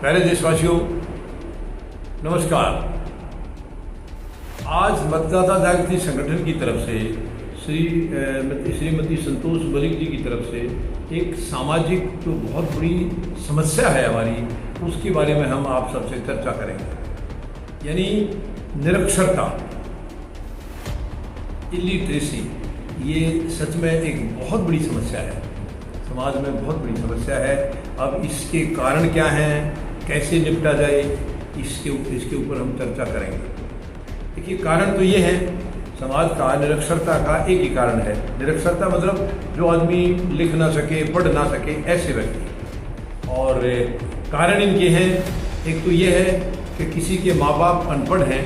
प्यारे देशवासियों, नमस्कार। आज मतदाता जागृति संगठन की तरफ से श्रीमती संतोष मलिक जी की तरफ से एक सामाजिक जो बहुत बड़ी समस्या है हमारी, उसके बारे में हम आप सबसे चर्चा करेंगे। यानी निरक्षरता, इलिटरेसी, ये सच में एक बहुत बड़ी समस्या है, समाज में बहुत बड़ी समस्या है। अब इसके कारण क्या हैं, कैसे निपटा जाए, इसके ऊपर हम चर्चा करेंगे। देखिए, कारण तो ये है समाज का, निरक्षरता का एक ही कारण है। निरक्षरता मतलब जो आदमी लिख ना सके, पढ़ ना सके, ऐसे व्यक्ति। और कारण इनके हैं, एक तो ये है कि किसी के माँ बाप अनपढ़ हैं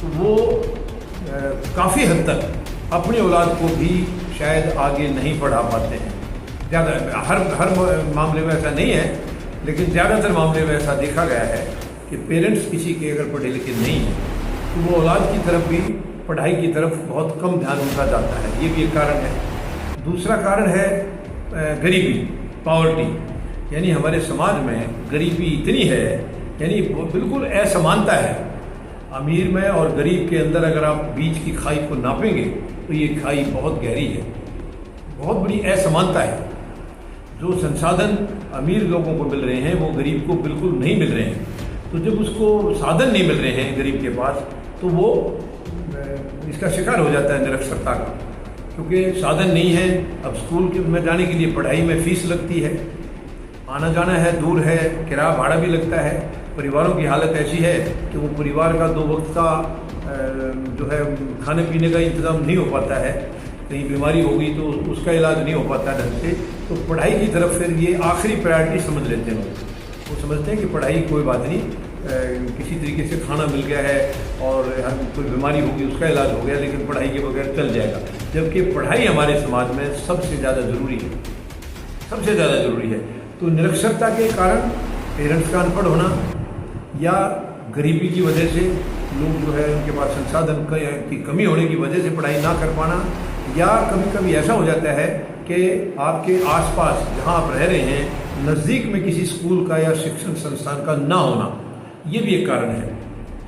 तो वो काफ़ी हद तक अपनी औलाद को भी शायद आगे नहीं पढ़ा पाते हैं। ज़्यादा हर मामले में ऐसा नहीं है, लेकिन ज़्यादातर मामले में ऐसा देखा गया है कि पेरेंट्स किसी के अगर पढ़े लिखे नहीं हैं तो वो औलाद की तरफ भी, पढ़ाई की तरफ बहुत कम ध्यान उनका जाता है। ये भी एक कारण है। दूसरा कारण है गरीबी, पॉवर्टी। यानी हमारे समाज में गरीबी इतनी है, यानी बिल्कुल असमानता है अमीर में और गरीब के अंदर। अगर आप बीच की खाई को नापेंगे तो ये खाई बहुत गहरी है, बहुत बड़ी असमानता है। जो संसाधन अमीर लोगों को मिल रहे हैं वो गरीब को बिल्कुल नहीं मिल रहे हैं। तो जब उसको साधन नहीं मिल रहे हैं गरीब के पास, तो वो इसका शिकार हो जाता है निरक्षरता का, क्योंकि साधन नहीं है। अब स्कूल में जाने के लिए पढ़ाई में फीस लगती है, आना जाना है, दूर है, किराया भाड़ा भी लगता है। परिवारों की हालत ऐसी है कि वो परिवार का 2 वक्त का जो है खाने पीने का इंतज़ाम नहीं हो पाता है। कहीं बीमारी हो गई तो उसका इलाज नहीं हो पाता ढंग से। तो पढ़ाई की तरफ फिर ये आखिरी प्रायोरिटी समझ लेते हैं लोग। वो समझते हैं कि पढ़ाई कोई बात नहीं, किसी तरीके से खाना मिल गया है और कोई बीमारी होगी उसका इलाज हो गया, लेकिन पढ़ाई के बगैर चल जाएगा। जबकि पढ़ाई हमारे समाज में सबसे ज़्यादा ज़रूरी है, सबसे ज़्यादा ज़रूरी है। तो निरक्षरता के कारण पेरेंट्स का अनपढ़ होना, या गरीबी की वजह से लोग जो है उनके पास संसाधन की कमी होने की वजह से पढ़ाई ना कर पाना, या कभी कभी ऐसा हो जाता है कि आपके आसपास जहां आप रह रहे हैं नज़दीक में किसी स्कूल का या शिक्षण संस्थान का ना होना, ये भी एक कारण है।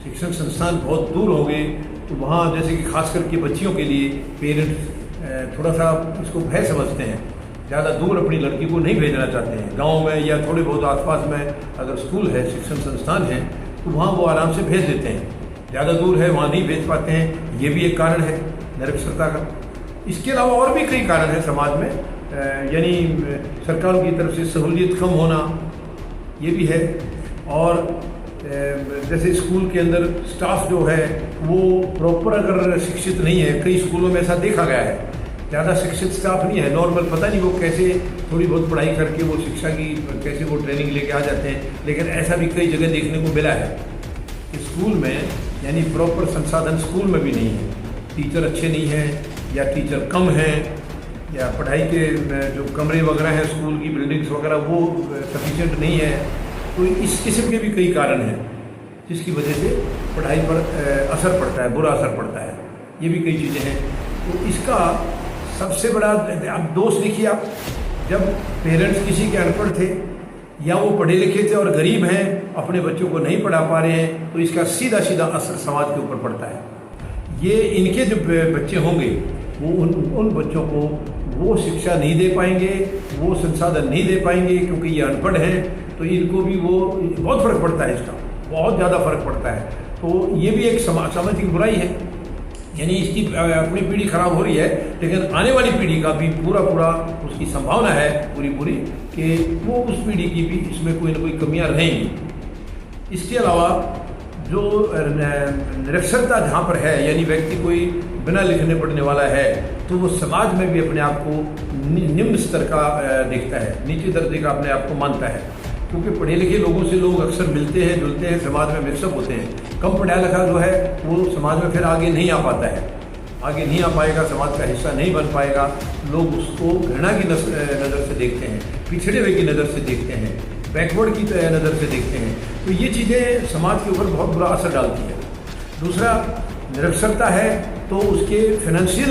शिक्षण संस्थान बहुत दूर हो गए तो वहाँ जैसे कि खास करके बच्चियों के लिए पेरेंट्स थोड़ा सा इसको भय समझते हैं, ज़्यादा दूर अपनी लड़की को नहीं भेजना चाहते हैं। गाँव में या थोड़े बहुत आसपास में अगर स्कूल है, शिक्षण संस्थान है, तो वहाँ वो आराम से भेज देते हैं। ज़्यादा दूर है, वहाँ नहीं भेज पाते हैं, ये भी एक कारण है निरक्षरता का। इसके अलावा और भी कई कारण हैं समाज में, यानी सरकारों की तरफ से सहूलियत कम होना, ये भी है। और जैसे स्कूल के अंदर स्टाफ जो है वो प्रॉपर अगर शिक्षित नहीं है, कई स्कूलों में ऐसा देखा गया है, ज़्यादा शिक्षित स्टाफ नहीं है, नॉर्मल, पता नहीं वो कैसे थोड़ी बहुत पढ़ाई करके वो शिक्षा की कैसे वो ट्रेनिंग लेके आ जाते हैं। लेकिन ऐसा भी कई जगह देखने को मिला है कि स्कूल में यानी प्रॉपर संसाधन स्कूल में भी नहीं है, टीचर अच्छे नहीं हैं या टीचर कम हैं, या पढ़ाई के जो कमरे वगैरह हैं स्कूल की बिल्डिंग्स वगैरह वो सफिशिएंट नहीं है। तो इस किस्म के भी कई कारण हैं जिसकी वजह से पढ़ाई पर असर पड़ता है, बुरा असर पड़ता है। ये भी कई चीज़ें हैं। तो इसका सबसे बड़ा आप दोष देखिए, आप जब पेरेंट्स किसी के अनपढ़ थे या वो पढ़े लिखे थे और गरीब हैं, अपने बच्चों को नहीं पढ़ा पा रहे हैं, तो इसका सीधा सीधा असर समाज के ऊपर पड़ता है। ये इनके जो बच्चे होंगे वो उन बच्चों को वो शिक्षा नहीं दे पाएंगे, वो संसाधन नहीं दे पाएंगे, क्योंकि ये अनपढ़ हैं। तो इनको भी वो बहुत फ़र्क पड़ता है, इसका बहुत ज़्यादा फ़र्क पड़ता है। तो ये भी एक सामाजिक बुराई है। यानी इसकी अपनी पीढ़ी खराब हो रही है, लेकिन आने वाली पीढ़ी का भी पूरा उसकी संभावना है पूरी कि वो उस पीढ़ी की भी इसमें कोई ना कोई कमियां रहेंगी। इसके अलावा जो निरक्षरता जहाँ पर है, यानी व्यक्ति कोई बिना लिखने पढ़ने वाला है, तो वो समाज में भी अपने आप को निम्न स्तर का देखता है, नीचे दर्जे का अपने आप को मानता है। क्योंकि पढ़े लिखे लोगों से लोग अक्सर मिलते हैं, जुलते हैं, समाज में मिक्सअप होते हैं। कम पढ़ा लिखा जो है वो समाज में फिर आगे नहीं आ पाता है, आगे नहीं आ पाएगा, समाज का हिस्सा नहीं बन पाएगा। लोग उसको घृणा की नज़र से देखते हैं, पिछड़े हुए की नज़र से देखते हैं, बैकवर्ड की नज़र से देखते हैं। तो ये चीज़ें समाज के ऊपर बहुत बुरा असर डालती है। दूसरा, निरक्षरता है तो उसके फाइनेंशियल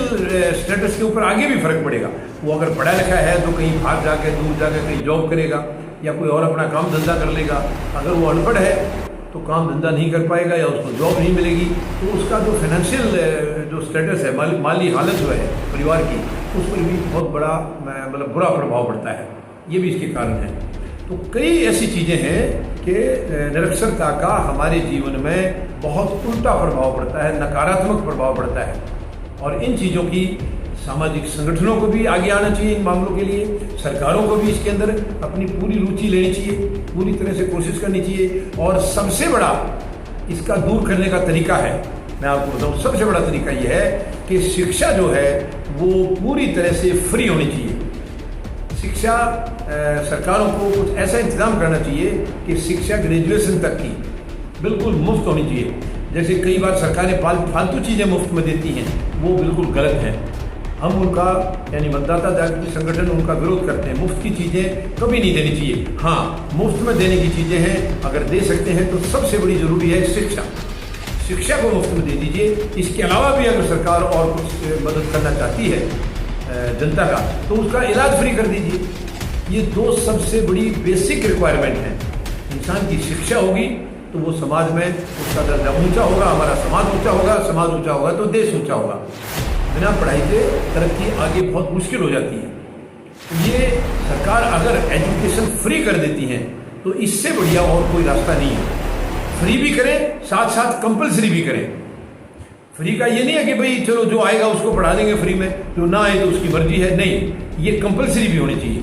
स्टेटस के ऊपर आगे भी फर्क पड़ेगा। वो अगर पढ़ा लिखा है तो कहीं बाहर जाके, दूर जाकर कहीं जॉब करेगा, या कोई और अपना काम धंधा कर लेगा। अगर वो अनपढ़ है तो काम धंधा नहीं कर पाएगा या उसको जॉब नहीं मिलेगी, तो उसका जो फाइनेंशियल जो स्टेटस है, माली हालत जो है परिवार की, उस पर भी बहुत बड़ा मतलब बुरा प्रभाव पड़ता है। ये भी इसके कारण है। तो कई ऐसी चीज़ें हैं कि निरक्षरता का हमारे जीवन में बहुत उल्टा प्रभाव पड़ता है, नकारात्मक प्रभाव पड़ता है। और इन चीज़ों की सामाजिक संगठनों को भी आगे आना चाहिए इन मामलों के लिए, सरकारों को भी इसके अंदर अपनी पूरी रुचि लेनी चाहिए, पूरी तरह से कोशिश करनी चाहिए। और सबसे बड़ा इसका दूर करने का तरीका है, मैं आपको बताऊं, सबसे बड़ा तरीका यह है कि शिक्षा जो है वो पूरी तरह से फ्री होनी चाहिए। शिक्षा सरकारों को कुछ ऐसा इंतजाम करना चाहिए कि शिक्षा ग्रेजुएशन तक की बिल्कुल मुफ्त होनी चाहिए। जैसे कई बार सरकारें फालतू चीज़ें मुफ्त में देती हैं, वो बिल्कुल गलत है। हम उनका यानी मतदाता जागृति संगठन उनका विरोध करते हैं। मुफ्त की चीज़ें कभी नहीं देनी चाहिए। हाँ, मुफ्त में देने की चीज़ें हैं, अगर दे सकते हैं तो सबसे बड़ी ज़रूरी है शिक्षा। शिक्षा को मुफ्त में दे दीजिए। इसके अलावा भी अगर सरकार और कुछ मदद करना चाहती है जनता का, तो उसका इलाज फ्री कर दीजिए। ये दो सबसे बड़ी बेसिक रिक्वायरमेंट हैं। इंसान की शिक्षा होगी तो वो समाज में उसका दर्जा ऊंचा होगा, हमारा समाज ऊंचा होगा, समाज ऊंचा होगा तो देश ऊंचा होगा। बिना पढ़ाई के तरक्की आगे बहुत मुश्किल हो जाती है। ये सरकार अगर एजुकेशन फ्री कर देती है तो इससे बढ़िया और कोई रास्ता नहीं है। फ्री भी करें, साथ साथ कंपलसरी भी करें। फ्री का ये नहीं है कि भाई चलो जो आएगा उसको पढ़ा देंगे फ्री में, जो ना आए तो उसकी मर्जी है, नहीं, ये कंपलसरी भी होनी चाहिए।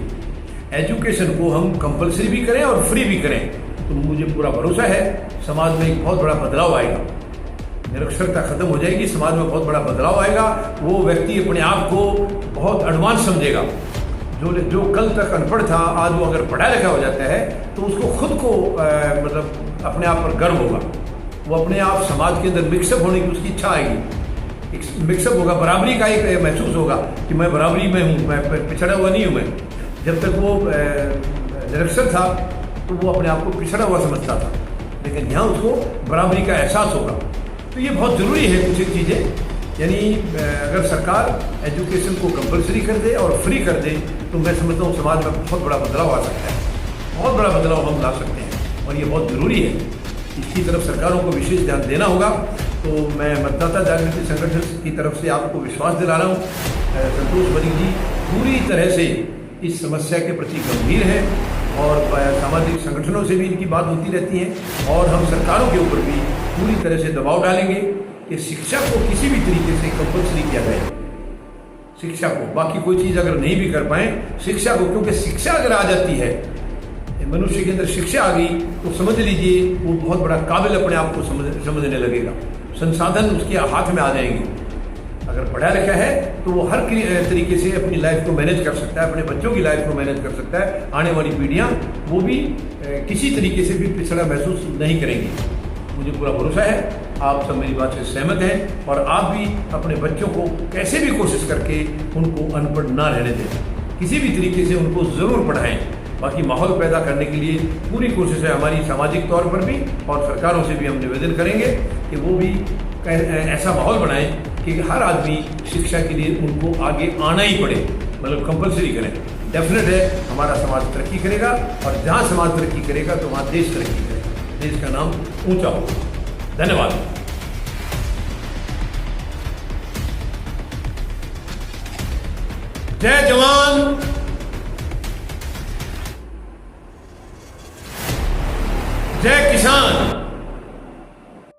एजुकेशन को हम कंपलसरी भी करें और फ्री भी करें तो मुझे पूरा भरोसा है समाज में एक बहुत बड़ा बदलाव आएगा। निरक्षरता खत्म हो जाएगी, समाज में बहुत बड़ा बदलाव आएगा। वो व्यक्ति अपने आप को बहुत एडवांस समझेगा। जो कल तक अनपढ़ था, आज वो अगर पढ़ा लिखा हो जाता है तो उसको खुद को मतलब अपने आप पर गर्व होगा। वो अपने आप समाज के अंदर मिक्सअप होने की उसकी इच्छा आएगी, एक मिक्सअप होगा, बराबरी का एक महसूस होगा कि मैं बराबरी में हूँ, मैं पिछड़ा हुआ नहीं हूँ। मैं जब तक वो निरक्षर था तो वो अपने आप को पिछड़ा हुआ समझता था, लेकिन यहाँ उसको बराबरी का एहसास होगा। तो ये बहुत ज़रूरी है कुछ एक चीज़ें। यानी अगर सरकार एजुकेशन को कंपलसरी कर दे और फ्री कर दे तो मैं समझता हूँ समाज में बहुत बड़ा बदलाव आ सकता है, बहुत बड़ा बदलाव हम ला सकते हैं और ये बहुत ज़रूरी है। इसकी तरफ सरकारों को विशेष ध्यान देना होगा। तो मैं मतदाता जागृति संगठन की तरफ से आपको विश्वास दिला रहा हूँ, संतोष मलिक जी पूरी तरह से इस समस्या के प्रति गंभीर है और सामाजिक संगठनों से भी इनकी बात होती रहती है और हम सरकारों के ऊपर भी पूरी तरह से दबाव डालेंगे कि शिक्षा को किसी भी तरीके से कंपलसरी किया जाए। शिक्षा को, बाकी कोई चीज़ अगर नहीं भी कर पाए, शिक्षा को, क्योंकि शिक्षा अगर आ जाती है, मनुष्य के अंदर शिक्षा आ गई तो समझ लीजिए वो बहुत बड़ा काबिल अपने आप को समझने लगेगा। संसाधन उसके हाथ में आ जाएंगे। अगर पढ़ा लिखा है तो वो हर तरीके से अपनी लाइफ को मैनेज कर सकता है, अपने बच्चों की लाइफ को मैनेज कर सकता है। आने वाली पीढ़ियाँ वो भी किसी तरीके से भी पिछड़ा महसूस नहीं करेंगी। मुझे पूरा भरोसा है आप सब मेरी बात से सहमत हैं और आप भी अपने बच्चों को कैसे भी कोशिश करके उनको अनपढ़ ना रहने दें, किसी भी तरीके से उनको ज़रूर पढ़ाएं। बाकी माहौल पैदा करने के लिए पूरी कोशिश है हमारी, सामाजिक तौर पर भी, और सरकारों से भी हम निवेदन करेंगे कि वो भी ऐसा माहौल बनाएं कि हर आदमी शिक्षा के लिए उनको आगे आना ही पड़े, मतलब कंपलसरी करें। डेफिनेट है हमारा समाज तरक्की करेगा और जहाँ समाज तरक्की करेगा तो वहाँ देश तरक्की करेगा, देश का नाम ऊंचा होगा। धन्यवाद। जय जवान, जय किसान।